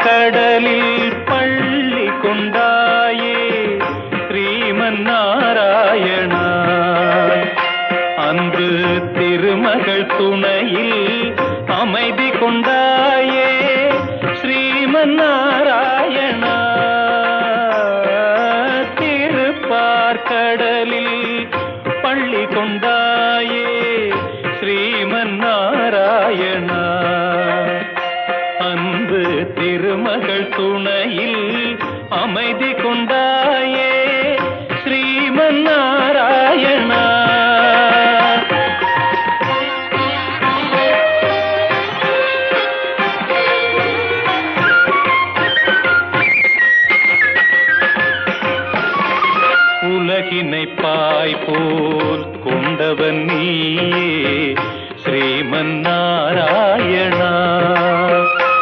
கடலில் பள்ளி கொண்டாயே ஸ்ரீமன் நாராயணா. அன்று திருமகள் துணையில் அமைதி கொண்டாயே ஸ்ரீமன் நாராயணா. திருப்பார்கடலில் பள்ளி கொண்டாயே ஸ்ரீமன் நாராயணா. அன்பு திருமகள் துணையில் அமைதி கொண்டாயே ஸ்ரீமன் நாராயணா. உலகினை பாய் போல் கொண்டவன் நீயே